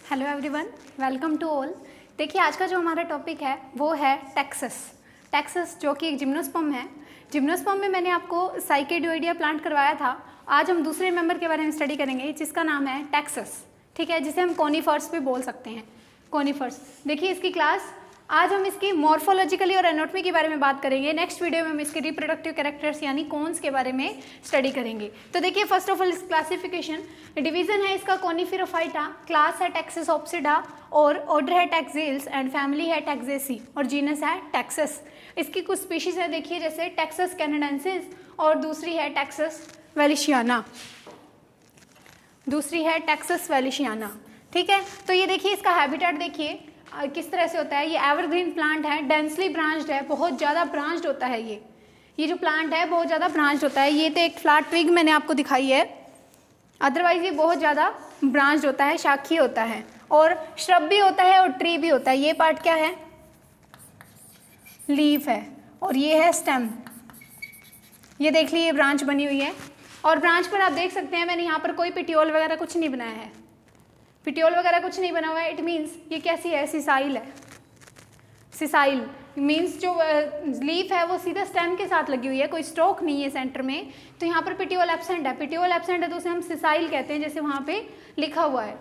Hello everyone, welcome to all. देखिए आज का जो हमारा टॉपिक है वो है टैक्सेस जो कि एक जिम्नोस्पर्म है। जिम्नोस्पर्म में मैंने आपको साइकेडोइडिया प्लांट करवाया था। आज हम दूसरे मेंबर के बारे में स्टडी करेंगे जिसका नाम है टैक्सेस, ठीक है, जिसे हम कोनीफर्स भी बोल सकते हैं। कोनीफर्स, देखिए इसकी क्लास आज हम इसकी मॉर्फोलॉजिकली और एनाटॉमी के बारे में बात करेंगे। नेक्स्ट वीडियो में हम इसके रिप्रोडक्टिव कैरेक्टर्स यानी कॉन्स के बारे में स्टडी करेंगे। तो देखिए फर्स्ट ऑफ ऑल इस क्लासिफिकेशन, डिवीजन है इसका कोनिफेरोफाइटा, क्लास है टैक्सेस ऑप्सिडा और ऑर्डर है टैक्सेल्स एंड फैमिली है टैक्सेसी और जीनस है टैक्सेस। इसकी कुछ स्पीशीज है देखिए, जैसे टैक्सेस कैनेडेंसिस और दूसरी है टैक्सेस वेलिशियाना, ठीक है। तो ये देखिए इसका हैबिटेट देखिए किस तरह से होता है। ये एवरग्रीन प्लांट है, डेंसली ब्रांच्ड है, बहुत ज़्यादा ब्रांच्ड होता है। ये जो प्लांट है बहुत ज़्यादा ब्रांच्ड होता है। ये तो एक फ्लैट ट्विग मैंने आपको दिखाई है, अदरवाइज ये बहुत ज़्यादा ब्रांच्ड होता है, शाखी होता है और श्रब भी होता है और ट्री भी होता है। ये पार्ट क्या है? लीफ है और ये है स्टेम। ये देख लीजिए ब्रांच बनी हुई है और ब्रांच पर आप देख सकते हैं मैंने यहाँ पर कोई पिटियोल वगैरह कुछ नहीं बनाया है। पिटियोल वगैरह कुछ नहीं बना हुआ है। इट मीन्स ये कैसी है? सिसाइल है। सिसाइल मीन्स जो लीफ है वो सीधा स्टेम के साथ लगी हुई है, कोई स्टॉक नहीं है सेंटर में। तो यहाँ पर पिटियोल एब्सेंट है। पिटियोल एब्सेंट है तो उसे हम सिसाइल कहते हैं, जैसे वहाँ पे लिखा हुआ है।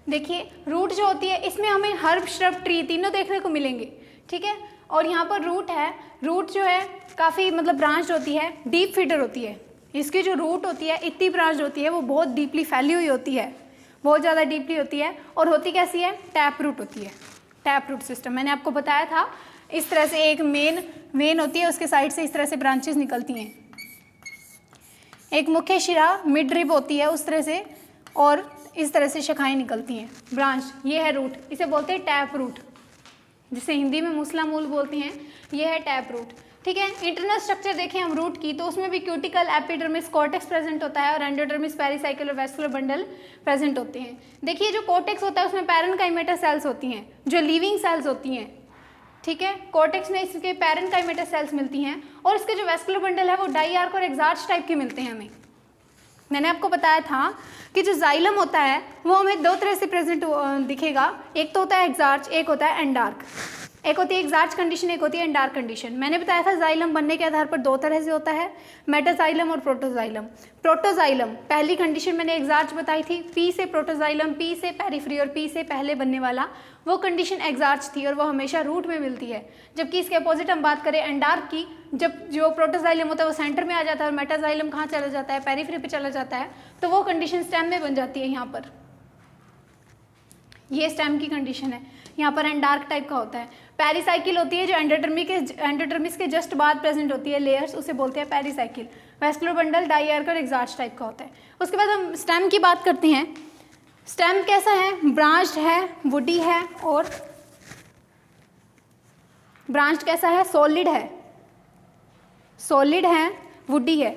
देखिए रूट जो होती है इसमें हमें हर्ब, श्रब, ट्री तीनों देखने को मिलेंगे, ठीक है। और यहाँ पर रूट है, रूट जो है काफ़ी मतलब ब्रांच होती है, डीप फीडर होती है। इसकी जो रूट होती है इतनी ब्रांच होती है, वो बहुत डीपली फैली हुई होती है, बहुत ज़्यादा डीपली होती है। और होती कैसी है? टैप रूट होती है। टैप रूट सिस्टम मैंने आपको बताया था। इस तरह से एक मेन वेन होती है, उसके साइड से इस तरह से ब्रांचेस निकलती हैं। एक मुख्य शिरा मिड रिब होती है उस तरह से, और इस तरह से शाखाएं निकलती हैं, ब्रांच। ये है रूट, इसे बोलते हैं टैप रूट, जिसे हिंदी में मूसला मूल बोलते हैं। ये है टैप रूट, ठीक है। इंटरनल स्ट्रक्चर देखें हम रूट की, तो उसमें भी क्यूटिकल, एपिडर्मिस, कॉर्टेक्स प्रेजेंट होता है और एंडोडर्मिस, पेरिसाइकिल और वेस्कुलर बंडल प्रेजेंट होते हैं। देखिए जो कॉर्टेक्स होता है उसमें पैरेन्काइमेटा सेल्स होती हैं जो लिविंग सेल्स होती हैं, ठीक है। कॉर्टेक्स में इसके पैरेन्काइमेटा सेल्स मिलती हैं और इसके जो वेस्कुलर बंडल है वो डाईआर्क और एक्सार्च टाइप के मिलते हैं हमें। मैंने आपको बताया था कि जो जाइलम होता है वो हमें दो तरह से प्रेजेंट दिखेगा। एक तो होता है एक्सार्च, एक होता है एंडार्क। एक होती है एक्सार्च कंडीशन, एक होती है एंडार्क कंडीशन। मैंने बताया था जाइलम बनने के आधार पर दो तरह से होता है, मेटाजाइलम और प्रोटोजाइलम। प्रोटोजाइलम पहली कंडीशन मैंने एक्सार्च बताई थी, पी से प्रोटोजाइलम, पी से पेरिफ्री और पी से पहले बनने वाला, वो कंडीशन एक्सार्च थी और वो हमेशा रूट में मिलती है। जबकि इसके अपोजिट हम बात करें एंडार्क की, जब जो प्रोटोजाइलम होता है वो सेंटर में आ जाता है और मेटाजाइलम कहाँ चला जाता है? पेरिफ्री पे चला जाता है, तो वो कंडीशन स्टेम में बन जाती है। यहाँ पर ये स्टेम की कंडीशन है, यहाँ पर एंडार्क टाइप का होता है। पेरिसाइकिल होती है जो एंडोडर्मिस के जस्ट बाद प्रेजेंट होती है, लेयर्स, उसे बोलते हैं पेरिसाइकिल। वेस्कुलर बंडल डाईआर्क और एक्सार्च टाइप का होता है। उसके बाद हम स्टेम की बात करते हैं। स्टेम कैसा है? ब्रांच्ड है, वुडी है और ब्रांच्ड कैसा है? सॉलिड है, वुडी है,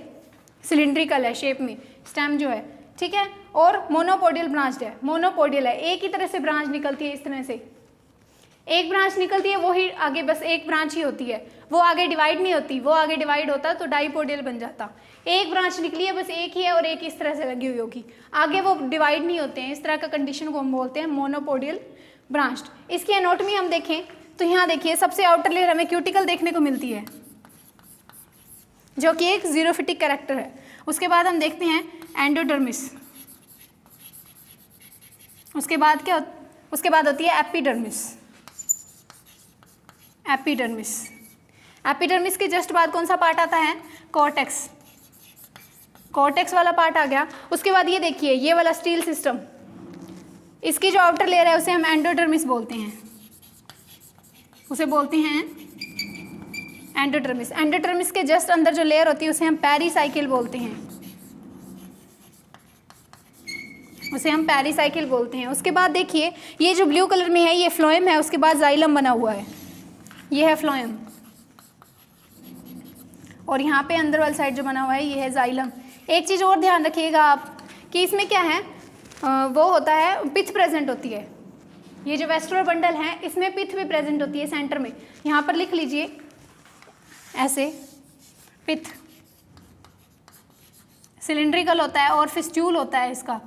सिलिंड्रिकल है शेप में स्टेम जो है, ठीक है। और मोनोपोडियल ब्रांच्ड है, मोनोपोडियल है, एक ही तरह से ब्रांच निकलती है। इस तरह से एक ब्रांच निकलती है, वो ही आगे बस एक ब्रांच ही होती है, वो आगे डिवाइड नहीं होती। वो आगे डिवाइड होता तो डाईपोडियल बन जाता। एक ब्रांच निकली है, बस एक ही है और एक इस तरह से लगी हुई होगी, आगे वो डिवाइड नहीं होते हैं। इस तरह का कंडीशन को हम बोलते हैं मोनोपोडियल ब्रांच्ड। इसकी एनाटॉमी हम देखें तो यहाँ देखिए सबसे आउटर लेयर हमें क्यूटिकल देखने को मिलती है जो कि एक जीरोफिटिक कैरेक्टर है। उसके बाद हम देखते हैं एंडोडर्मिस। उसके बाद होती है एपिडर्मिस के जस्ट बाद कौन सा पार्ट आता है? कॉर्टेक्स वाला पार्ट आ गया। उसके बाद ये देखिए ये वाला स्टील सिस्टम, इसकी जो आउटर लेयर है उसे हम एंडोडर्मिस बोलते हैं, एंडोडर्मिस। एंडोडर्मिस के जस्ट अंदर जो लेयर होती है उसे हम पेरिसाइकिल बोलते हैं, उसके बाद देखिए ये जो ब्लू कलर में है ये फ्लोएम है, उसके बाद जाइलम बना हुआ है, ये है फ्लोएम। और यहाँ पे अंदर वाली साइड जो बना हुआ है ये है जाइलम। एक चीज़ और ध्यान रखिएगा आप कि इसमें क्या है, वो होता है पिथ प्रेजेंट होती है। ये जो वेस्कुलर बंडल है इसमें पिथ भी प्रेजेंट होती है सेंटर में। यहाँ पर लिख लीजिए ऐसे, पिथ सिलिंड्रिकल होता है और फिस्ट्यूल होता है इसका।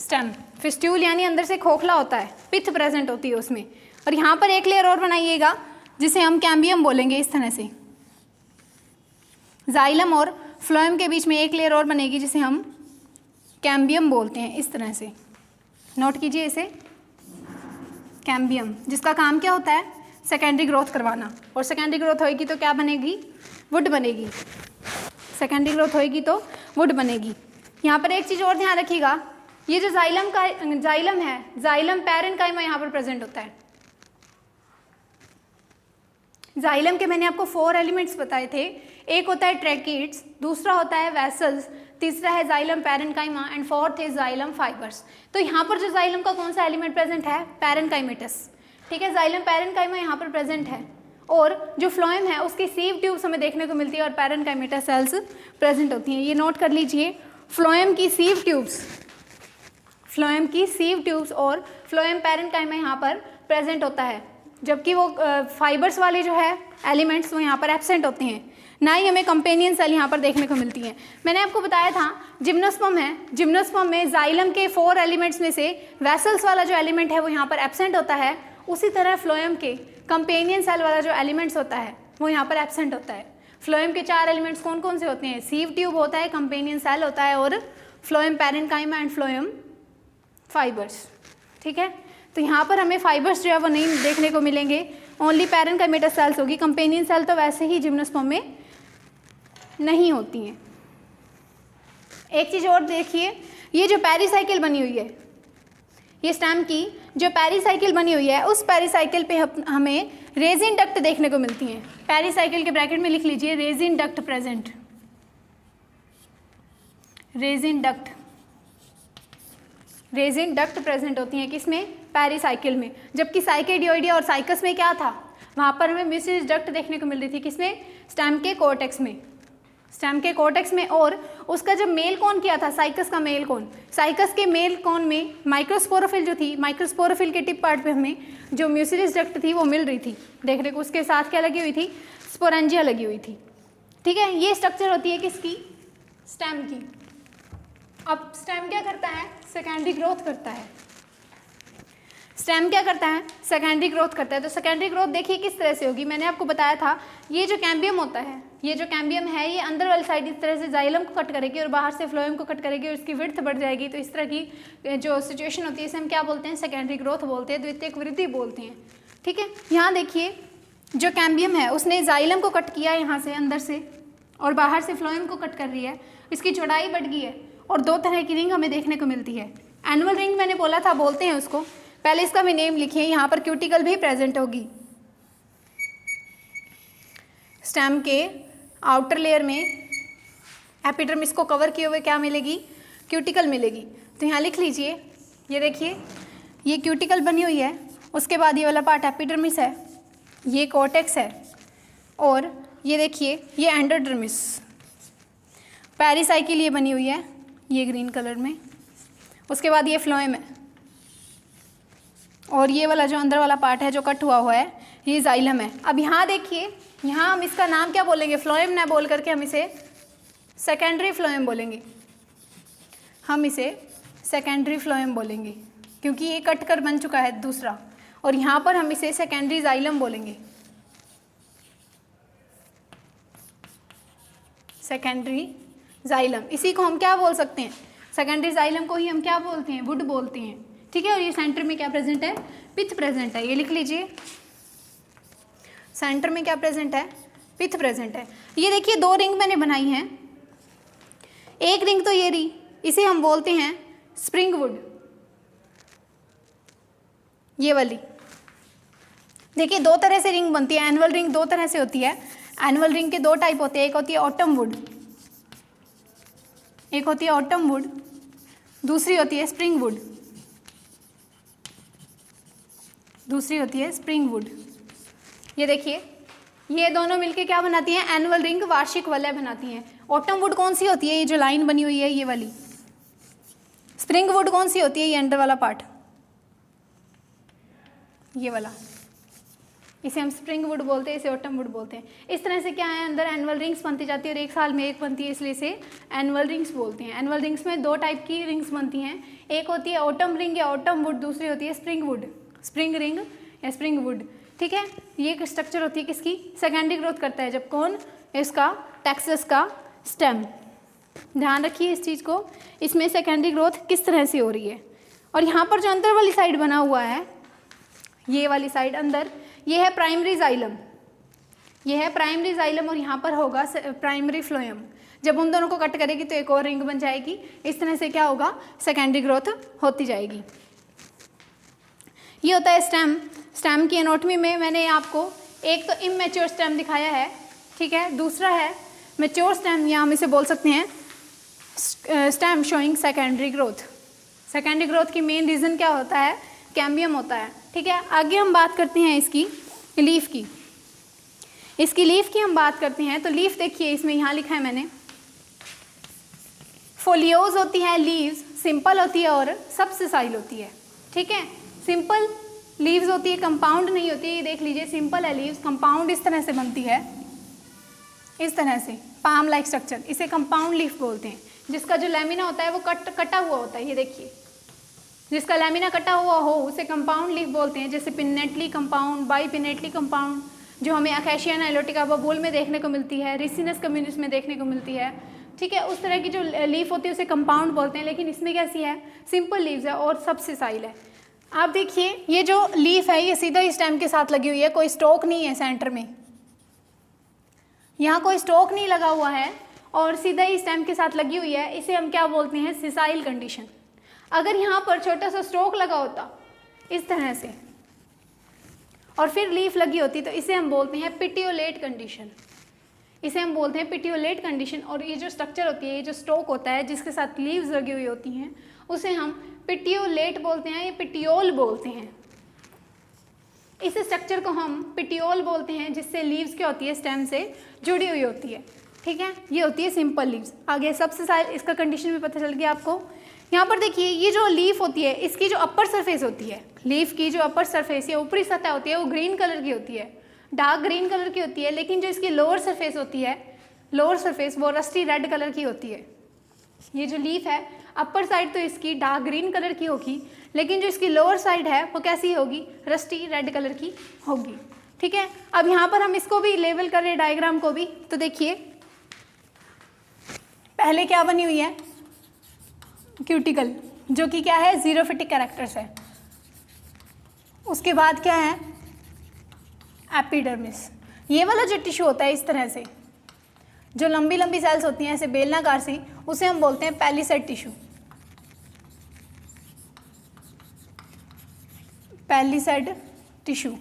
स्टेम। फिस्ट्यूल यानी अंदर से खोखला होता है, पिथ प्रेजेंट होती है उसमें। और यहाँ पर एक लेयर और बनाइएगा जिसे हम कैम्बियम बोलेंगे, इस तरह से। जाइलम और फ्लोएम के बीच में एक लेयर और बनेगी जिसे हम कैम्बियम बोलते हैं, इस तरह से। नोट कीजिए इसे, कैम्बियम, जिसका काम क्या होता है, सेकेंडरी ग्रोथ करवाना। और सेकेंडरी ग्रोथ होएगी तो क्या बनेगी, वुड बनेगी। सेकेंडरी ग्रोथ होएगी तो वुड बनेगी। यहाँ पर एक चीज़ और ध्यान रखिएगा, ये जो जाइलम है, जाइलम पैरेन्काइमा यहाँ पर प्रेजेंट होता है। जाइलम के मैंने आपको 4 एलिमेंट्स बताए थे। एक होता है ट्रैकिड्स, दूसरा होता है वेसल्स, तीसरा है xylem parenchyma and fourth is xylem fibres. तो यहाँ पर जो जाइलम का कौन सा एलिमेंट प्रेजेंट है, पैरेन्काइमेटस। ठीक है, जाइलम पैरेन्काइमा यहाँ पर प्रेजेंट है। और जो फ्लोएम है उसकी सीव ट्यूब्स हमें देखने को मिलती है और पैरेन्काइमेटस सेल्स प्रेजेंट होती हैं। ये नोट कर लीजिए, फ्लोएम की सीव ट्यूब्स, फ्लोएम की सीव ट्यूब्स और फ्लोएम पैरेन्काइमा यहाँ पर प्रेजेंट होता है, जबकि वो फाइबर्स वाले जो है एलिमेंट्स वो यहाँ पर एब्सेंट होते हैं। ना ही हमें कंपेनियन सेल यहाँ पर देखने को मिलती है। मैंने आपको बताया था जिम्नोस्पर्म है, जिम्नोस्पर्म में जाइलम के 4 एलिमेंट्स में से वेसल्स वाला जो एलिमेंट है वो यहाँ पर एब्सेंट होता है। उसी तरह फ्लोएम के कंपेनियन सेल वाला जो एलिमेंट्स होता है वो यहाँ पर एब्सेंट होता है। फ्लोएम के 4 एलिमेंट्स कौन कौन से होते हैं, सीव ट्यूब होता है, कंपेनियन सेल होता है और phloem parenchyma and phloem fibres. ठीक है, तो यहाँ पर हमें फाइबर्स जो है वो नहीं देखने को मिलेंगे, ओनली पैरेन्काइमेटस सेल्स होगी। कंपेनियन सेल तो वैसे ही जिम्नोस्पर्म में नहीं होती हैं। एक चीज़ और देखिए, ये जो पेरिसाइकिल बनी हुई है, ये स्टेम की जो पेरिसाइकिल बनी हुई है, उस पेरिसाइकिल पे हमें रेजिन डक्ट देखने को मिलती हैं। पेरिसाइकिल के ब्रैकेट में लिख लीजिए resin duct present, resin duct, resin duct present होती हैं किसमें, पेरिसाइकिल में। जबकि साइकेडियोइडिया और साइकस में क्या था, वहाँ पर हमें म्यूसिलस डक्ट देखने को मिल रही थी, किसमें, स्टेम के कोर्टेक्स में, स्टेम के कोर्टेक्स में। और उसका जब मेल कौन किया था, साइकस का मेल कौन, साइकस के मेल कौन में माइक्रोस्पोरोफिल जो थी, माइक्रोस्पोरोफिल के टिप पार्ट पे हमें जो म्यूसिलस डक्ट थी वो मिल रही थी देखने को। उसके साथ क्या लगी हुई थी, स्पोरेंजिया लगी हुई थी। ठीक है, ये स्ट्रक्चर होती है किसकी, स्टेम की। अब स्टेम क्या करता है, सेकेंडरी ग्रोथ करता है। स्टेम क्या करता है, सेकेंडरी ग्रोथ करता है। तो सेकेंडरी ग्रोथ देखिए किस तरह से होगी, मैंने आपको बताया था ये जो कैम्बियम होता है, ये जो कैम्बियम है ये अंदर वाली साइड इस तरह से जाइलम को कट करेगी और बाहर से फ्लोएम को कट करेगी और इसकी विड्थ बढ़ जाएगी। तो इस तरह की जो सिचुएशन होती है इसे हम क्या बोलते हैं, सेकेंडरी ग्रोथ बोलते हैं, द्वितीयक वृद्धि बोलते हैं। ठीक है, यहाँ देखिए जो कैम्बियम है उसने जाइलम को कट किया यहाँ से अंदर से और बाहर से फ्लोएम को कट कर रही है, इसकी चौड़ाई बढ़ गई है और 2 तरह की रिंग हमें देखने को मिलती है। एनुअल रिंग मैंने बोला था, बोलते हैं उसको, पहले इसका भी नेम लिखिए। यहाँ पर क्यूटिकल भी प्रेजेंट होगी, स्टेम के आउटर लेयर में एपिडर्मिस को कवर किए हुए क्या मिलेगी, क्यूटिकल मिलेगी। तो यहाँ लिख लीजिए, ये देखिए ये क्यूटिकल बनी हुई है, उसके बाद ये वाला पार्ट एपिडर्मिस है, ये कोर्टेक्स है और ये देखिए ये एंडोडर्मिस। पेरिसाइकिल ये बनी हुई है, ये ग्रीन कलर में, उसके बाद ये फ्लोएम है और ये वाला जो अंदर वाला पार्ट है जो कट हुआ हुआ है ये जाइलम है। अब यहाँ देखिए, यहाँ हम इसका नाम क्या बोलेंगे, फ्लोएम ना बोल करके हम इसे सेकेंडरी फ्लोएम बोलेंगे, हम इसे सेकेंडरी फ्लोएम बोलेंगे क्योंकि ये कट कर बन चुका है दूसरा। और यहाँ पर हम इसे सेकेंडरी जाइलम बोलेंगे, सेकेंडरी जाइलम। इसी को हम क्या बोल सकते हैं, सेकेंडरी जाइलम को ही हम क्या बोलते हैं, वुड बोलते हैं। ठीक है, और ये सेंटर में क्या प्रेजेंट है, पिथ प्रेजेंट है, ये लिख लीजिए, सेंटर में क्या प्रेजेंट है, पिथ प्रेजेंट है। ये देखिए 2 रिंग मैंने बनाई हैं, एक रिंग तो ये रही, इसे हम बोलते हैं स्प्रिंग वुड, ये वाली। देखिए 2 तरह से रिंग बनती है, एनुअल रिंग 2 तरह से होती है। एनुअल रिंग के 2 टाइप होते हैं, एक होती है ऑटम वुड, एक होती है ऑटम वुड, दूसरी होती है स्प्रिंग वुड, दूसरी होती है स्प्रिंग वुड। ये देखिए ये दोनों मिलके क्या बनाती हैं, एनुअल रिंग, वार्षिक वलय बनाती हैं। ऑटम वुड कौन सी होती है, ये जो लाइन बनी हुई है ये वाली। स्प्रिंग वुड कौन सी होती है, ये अंडर वाला पार्ट, ये वाला। इसे हम स्प्रिंग वुड बोलते हैं, इसे ऑटम वुड बोलते हैं। इस तरह से क्या है, अंदर एनुअल रिंग्स बनती जाती है और एक साल में एक बनती है, इसलिए इसे एनुअल रिंग्स बोलते हैं। एनुअल रिंग्स में 2 टाइप की रिंग्स बनती हैं, एक होती है ऑटम रिंग या ऑटम वुड, दूसरी होती है स्प्रिंग वुड, स्प्रिंग रिंग या स्प्रिंग वुड। ठीक है, ये एक स्ट्रक्चर होती है किसकी, सेकेंडरी ग्रोथ करता है जब कौन, इसका टैक्सस का स्टेम। ध्यान रखिए इस चीज़ को, इसमें सेकेंडरी ग्रोथ किस तरह से हो रही है। और यहाँ पर जो अंदर वाली साइड बना हुआ है, ये वाली साइड अंदर, ये है प्राइमरी जाइलम, ये है प्राइमरी जाइलम और यहाँ पर होगा प्राइमरी फ्लोएम। जब उन दोनों को कट करेगी तो एक और रिंग बन जाएगी। इस तरह से क्या होगा, सेकेंडरी ग्रोथ होती जाएगी। ये होता है स्टेम। स्टेम की एनाटॉमी में मैंने आपको एक तो इमैच्योर स्टेम दिखाया है, ठीक है, दूसरा है मैच्योर स्टेम, या हम इसे बोल सकते हैं stem showing secondary growth. Secondary growth की मेन रीज़न क्या होता है, कैम्बियम होता है। ठीक है, आगे हम बात करते हैं इसकी लीफ की। इसकी लीफ की हम बात करते हैं तो लीफ देखिए, इसमें यहाँ लिखा है मैंने, फोलियोज होती है लीव्स, सिंपल होती है और सबसेसाइल होती है। ठीक है, सिंपल लीव्स होती है, कंपाउंड नहीं होती है। ये देख लीजिए, सिंपल है लीव्स, कंपाउंड इस तरह से बनती है, इस तरह से पाम लाइक स्ट्रक्चर, इसे कंपाउंड लीफ बोलते हैं। जिसका जो लैमिना होता है वो कटा हुआ होता है, ये देखिए, जिसका लैमिना कटा हुआ हो उसे कंपाउंड लीफ बोलते हैं। जैसे pinnately compound, by pinnately compound, जो हमें अकेशिया नाइलोटिका बबूल में देखने को मिलती है, रिसिनस कम्युनिस में देखने को मिलती है। ठीक है, उस तरह की जो लीफ होती है उसे कंपाउंड बोलते हैं। लेकिन इसमें कैसी है, सिंपल लीव्स है और सबसेसाइल है। आप देखिए, ये जो लीफ है ये सीधा ही स्टेम के साथ लगी हुई है, कोई स्टोक नहीं है सेंटर में, यहाँ कोई स्टोक नहीं लगा हुआ है और सीधा ही स्टेम के साथ लगी हुई है। इसे हम क्या बोलते हैं, सिसाइल कंडीशन। अगर यहाँ पर छोटा सा स्ट्रोक लगा होता इस तरह से और फिर लीफ लगी होती तो इसे हम बोलते हैं पिटियोलेट कंडीशन, इसे हम बोलते हैं पिटियोलेट कंडीशन। और ये जो स्ट्रक्चर होती है, ये जो स्टोक होता है जिसके साथ लीव्स लगी हुई होती हैं, उसे हम पिटियोलेट बोलते हैं या पिटियोल बोलते हैं। इस स्ट्रक्चर को हम पिटियोल बोलते हैं जिससे लीव्स क्या होती है, स्टेम से जुड़ी हुई होती है। ठीक है, ये होती है सिंपल लीव्स। आगे सबसेसाइल, इसका कंडीशन भी पता चल गया आपको। यहाँ पर देखिए, ये जो लीफ होती है इसकी जो अपर सरफेस होती है, लीफ की जो अपर सरफेस या ऊपरी सतह होती है वो ग्रीन कलर की होती है, डार्क ग्रीन कलर की होती है। लेकिन जो इसकी लोअर सरफेस होती है, लोअर सरफेस वो रस्टी रेड कलर की होती है। ये जो लीफ है अपर साइड तो इसकी डार्क ग्रीन कलर की होगी, लेकिन जो इसकी लोअर साइड है वो कैसी होगी, रस्टी रेड कलर की होगी। ठीक है, अब यहाँ पर हम इसको भी लेवल कर रहे हैं, डायग्राम को भी। तो देखिए, पहले क्या बनी हुई है, क्यूटिकल, जो कि क्या है, जीरोफिटिक कैरेक्टर्स है। उसके बाद क्या है, एपिडर्मिस। ये वाला जो टिश्यू होता है इस तरह से, जो लंबी लंबी सेल्स होती हैं ऐसे बेलनाकार सी, उसे हम बोलते हैं पैलिसेड टिश्यू, पैलिसेड टिश्यू।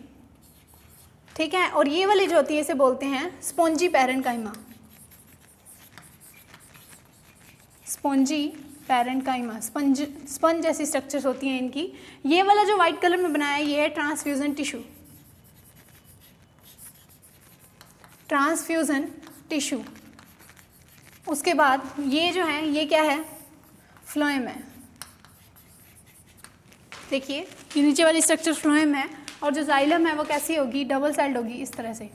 ठीक है, और ये वाली जो होती है इसे बोलते हैं spongy parenchyma, spongy parenchyma. Sponge जैसी स्ट्रक्चर्स होती हैं इनकी। ये वाला जो वाइट कलर में बनाया है ये है ट्रांसफ्यूजन टिश्यू, ट्रांसफ्यूजन टिश्यू। उसके बाद ये जो है ये क्या है, फ्लोएम है। देखिए, ये नीचे वाली स्ट्रक्चर फ्लोएम है और जो जाइलम है वो कैसी होगी, डबल सेल्ड होगी इस तरह से,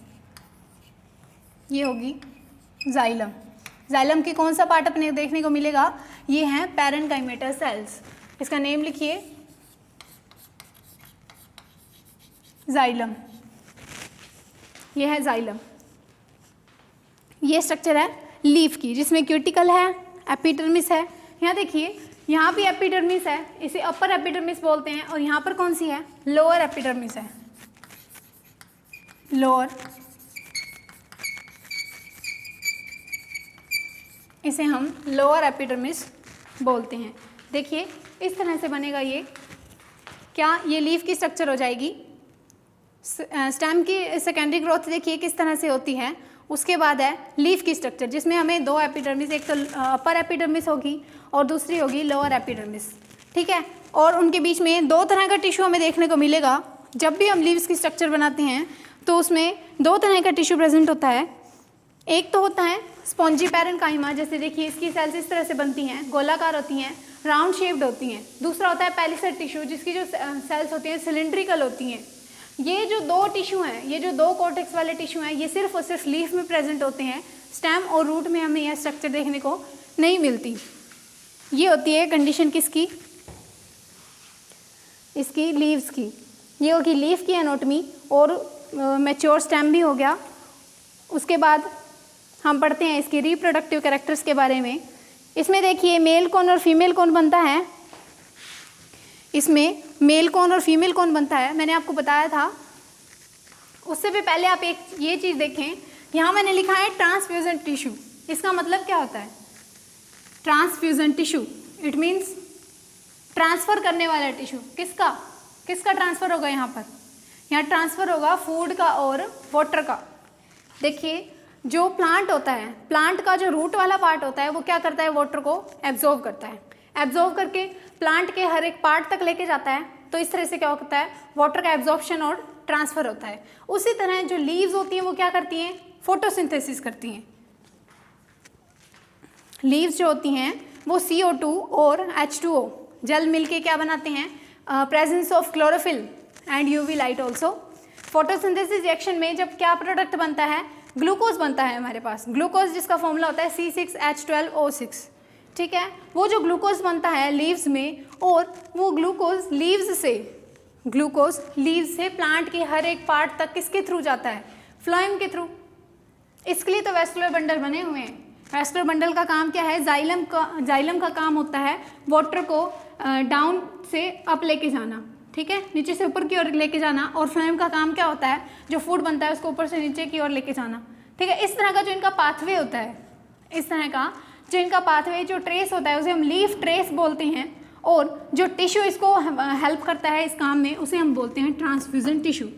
ये होगी जाइलम। जाइलम की कौन सा पार्ट अपने देखने को मिलेगा, ये हैं पैरेन्काइमेटा सेल्स। इसका नेम लिखिए, जाइलम, ये है जाइलम। ये स्ट्रक्चर है लीफ की, जिसमें क्यूटिकल है, एपिडर्मिस है। यहाँ देखिए, यहाँ भी एपिडर्मिस है, इसे अपर एपिडर्मिस बोलते हैं। और यहाँ पर कौन सी है, लोअर एपिडर्मिस है, लोअर, इसे हम लोअर एपिडर्मिस बोलते हैं। देखिए, इस तरह से बनेगा ये, क्या ये लीफ की स्ट्रक्चर हो जाएगी। स्टेम की सेकेंडरी ग्रोथ देखिए किस तरह से होती है। उसके बाद है लीफ की स्ट्रक्चर, जिसमें हमें 2 एपिडर्मिस, एक तो अपर एपिडर्मिस होगी और दूसरी होगी लोअर एपिडर्मिस। ठीक है, और उनके बीच में 2 तरह का टिश्यू हमें देखने को मिलेगा। जब भी हम लीव्स की स्ट्रक्चर बनाते हैं तो उसमें 2 तरह का टिश्यू प्रेजेंट होता है। एक तो होता है स्पॉन्जी पैरेन्काइमा, जैसे देखिए इसकी सेल्स इस तरह से बनती हैं, गोलाकार होती हैं, राउंड शेप्ड होती हैं। दूसरा होता है पैलिसेड टिश्यू, जिसकी जो सेल्स होती हैं सिलिंड्रिकल होती हैं। ये जो दो टिश्यू हैं, ये जो दो कॉर्टेक्स वाले टिश्यू हैं, ये सिर्फ और सिर्फ लीफ में प्रेजेंट होते हैं, स्टेम और रूट में हमें यह स्ट्रक्चर देखने को नहीं मिलती। ये होती है कंडीशन किसकी, इसकी लीव्स की। ये होगी लीफ की एनाटॉमी और मैच्योर स्टेम भी हो गया। उसके बाद हम पढ़ते हैं इसके रिप्रोडक्टिव कैरेक्टर्स के बारे में। इसमें देखिए मेल कौन और फीमेल कौन बनता है, इसमें मेल कौन और फीमेल कौन बनता है मैंने आपको बताया था। उससे भी पहले आप एक ये चीज़ देखें, यहाँ मैंने लिखा है ट्रांसफ्यूजन टिश्यू। इसका मतलब क्या होता है, transfusion tissue it means transfer करने वाला टिश्यू। किसका किसका ट्रांसफ़र होगा यहाँ पर, यहाँ ट्रांसफ़र होगा फूड का और वाटर का। देखिए जो प्लांट होता है, प्लांट का जो रूट वाला पार्ट होता है वो क्या करता है, वाटर को एब्जॉर्व करता है, एब्जॉर्व करके प्लांट के हर एक पार्ट तक लेके जाता है। तो इस तरह से क्या होता है, वाटर का एब्जॉर्प्शन और ट्रांसफ़र होता है। उसी तरह जो लीव्स होती हैं वो क्या करती हैं, फोटोसिंथेसिस करती हैं। लीव्स जो होती हैं वो CO2 और H2O जल मिलके क्या बनाते हैं, presence of chlorophyll and UV light also. Photosynthesis reaction में जब क्या प्रोडक्ट बनता है, ग्लूकोज बनता है हमारे पास, ग्लूकोज जिसका फॉर्मूला होता है C6H12O6, ठीक है। वो जो ग्लूकोज बनता है लीव्स में, और वो ग्लूकोज लीव्स से प्लांट के हर एक पार्ट तक किसके थ्रू जाता है, फ्लोएम के थ्रू। इसके लिए तो वेस्कुलर बंडल बने हुए हैं। वेस्कुलर बंडल का काम क्या है, जाइलम का काम होता है वाटर को डाउन से अप लेके जाना, ठीक है, नीचे से ऊपर की ओर लेके जाना। और फ्लोएम का काम क्या होता है, जो फूड बनता है उसको ऊपर से नीचे की ओर लेके जाना, ठीक है। इस तरह का जो इनका पाथवे होता है, इस तरह का जो इनका पाथवे जो ट्रेस होता है उसे हम लीफ ट्रेस बोलते हैं। और जो टिश्यू इसको हेल्प करता है इस काम में उसे हम बोलते हैं ट्रांसफ्यूजन टिश्यू।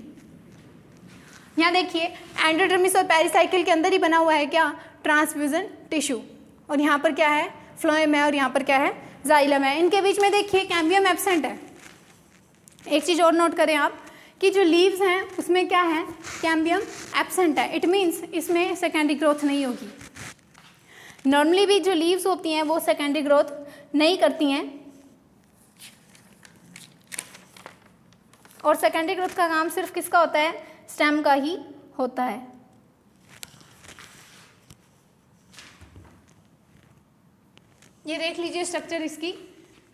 यहाँ देखिए एंडोडर्मिस और पेरिसाइकिल के अंदर ही बना हुआ है क्या, ट्रांसफ्यूजन टिश्यू। और यहाँ पर क्या है, फ्लोएम है, और यहाँ पर क्या है, जाइलम है। इनके बीच में देखिए कैम्बियम एब्सेंट है। एक चीज़ और नोट करें आप कि जो लीव्स हैं उसमें क्या है, कैम्बियम एब्सेंट है। इट मीन्स इसमें सेकेंडरी ग्रोथ नहीं होगी। नॉर्मली भी जो लीव्स होती हैं वो सेकेंडरी ग्रोथ नहीं करती हैं, और सेकेंडरी ग्रोथ का काम सिर्फ किसका होता है, स्टेम का ही होता है। ये देख लीजिए स्ट्रक्चर, इसकी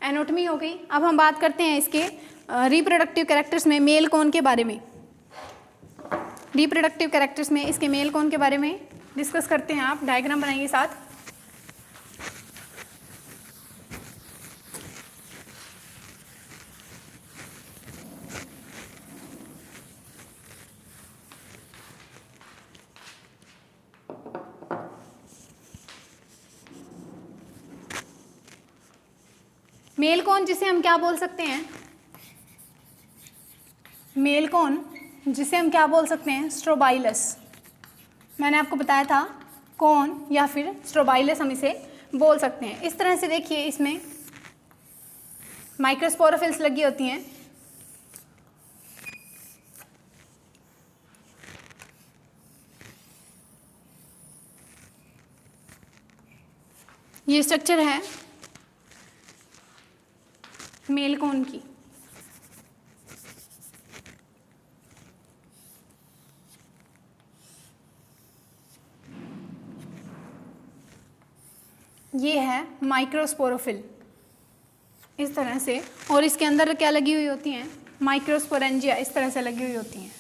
एनाटॉमी हो गई। अब हम बात करते हैं इसके रिप्रोडक्टिव कैरेक्टर्स में मेल कौन के बारे में। रिप्रोडक्टिव कैरेक्टर्स में इसके मेल कौन के बारे में डिस्कस करते हैं। आप डायग्राम बनाएंगे साथ। मेल कौन जिसे हम क्या बोल सकते हैं, मेल कौन जिसे हम क्या बोल सकते हैं, स्ट्रोबाइलस। मैंने आपको बताया था कौन या फिर स्ट्रोबाइलस हम इसे बोल सकते हैं। इस तरह से देखिए इसमें माइक्रोस्पोरोफिल्स लगी होती हैं। ये स्ट्रक्चर है मेल कौन की। ये है माइक्रोस्पोरोफिल इस तरह से, और इसके अंदर क्या लगी हुई होती हैं, माइक्रोस्पोरेंजिया इस तरह से लगी हुई होती हैं।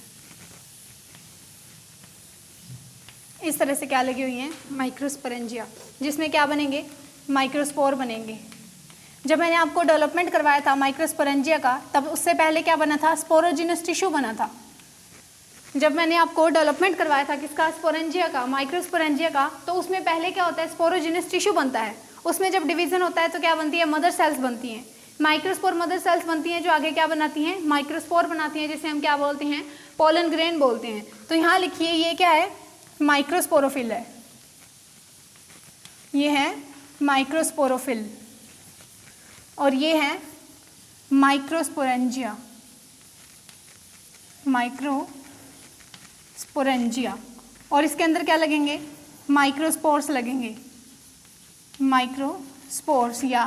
इस तरह से क्या लगी हुई हैं, माइक्रोस्पोरेंजिया, जिसमें क्या बनेंगे, माइक्रोस्पोर बनेंगे। जब मैंने आपको डेवलपमेंट करवाया था माइक्रोस्पोरेंजिया का, तब उससे पहले क्या बना था, स्पोरोजिनस टिश्यू बना था। जब मैंने आपको डेवलपमेंट करवाया था किसका, स्पोरेंजिया का, माइक्रोस्पोरेंजिया का, तो उसमें पहले क्या होता है, स्पोरोजिनस टिश्यू बनता है। उसमें जब डिवीजन होता है तो क्या बनती है, मदर सेल्स बनती हैं। माइक्रोस्पोर मदर सेल्स बनती हैं जो आगे क्या बनाती हैं, माइक्रोस्पोर बनाती हैं, जिसे हम क्या बोलते हैं, पोलन ग्रेन बोलते हैं। तो यहाँ लिखिए ये क्या है, माइक्रोस्पोरोफिल है, ये है माइक्रोस्पोरोफिल, और ये है माइक्रोस्पोरेंजिया, माइक्रोस्पोरेंजिया। और इसके अंदर क्या लगेंगे, माइक्रोस्पोर्स लगेंगे, माइक्रोस्पोर्स या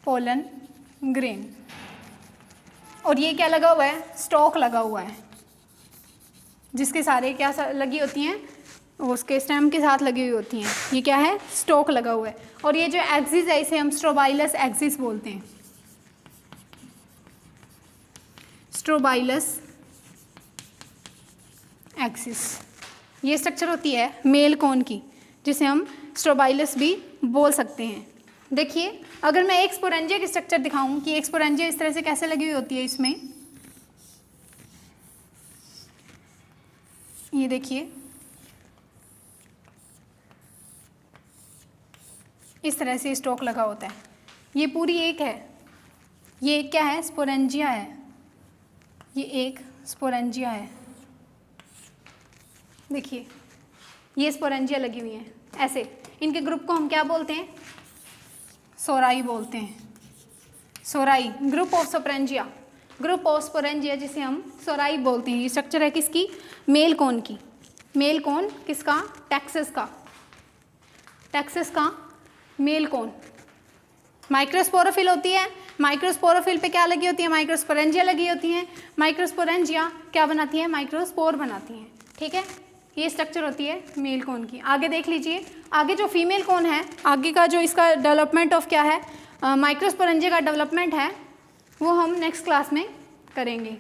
पोलन ग्रेन। और ये क्या लगा हुआ है, स्टॉक लगा हुआ है। जिसके सारे क्या लगी होती हैं, उसके स्टेम के साथ लगी हुई होती हैं। ये क्या है, स्टोक लगा हुआ है। और ये जो एक्सिस है इसे हम स्ट्रोबाइलस एक्सिस बोलते हैं, स्ट्रोबाइलस एक्सिस। ये स्ट्रक्चर होती है मेल कोन की, जिसे हम स्ट्रोबाइलस भी बोल सकते हैं। देखिए अगर मैं एक स्पोरेंजिया की स्ट्रक्चर दिखाऊं कि एक स्पोरेंजिया इस तरह से कैसे लगी हुई होती है, इसमें ये देखिए इस तरह से स्टोक लगा होता है। ये पूरी एक है, ये क्या है, स्पोरेंजिया है, ये एक स्पोरेंजिया है। देखिए ये स्पोरेंजिया लगी हुई हैं ऐसे। इनके ग्रुप को हम क्या बोलते हैं, सोराई बोलते हैं, sori, group of sporangia, group of sporangia जिसे हम सोराई बोलते हैं। ये स्ट्रक्चर है किसकी, मेल कोन की। मेल कोन किसका, टैक्सस का, टैक्सस का मेल कोन। माइक्रोस्पोरोफिल होती है, माइक्रोस्पोरोफिल पे क्या लगी होती है, माइक्रोस्पोरेंजिया लगी होती हैं। माइक्रोस्पोरेंजिया क्या बनाती है, माइक्रोस्पोर बनाती हैं। ठीक है, ये स्ट्रक्चर होती है मेल कोन की। आगे देख लीजिए, आगे जो फीमेल कोन है, आगे का जो इसका डेवलपमेंट ऑफ क्या है, माइक्रोस्पोरेंजिया का डेवलपमेंट है, वो हम नेक्स्ट क्लास में करेंगे।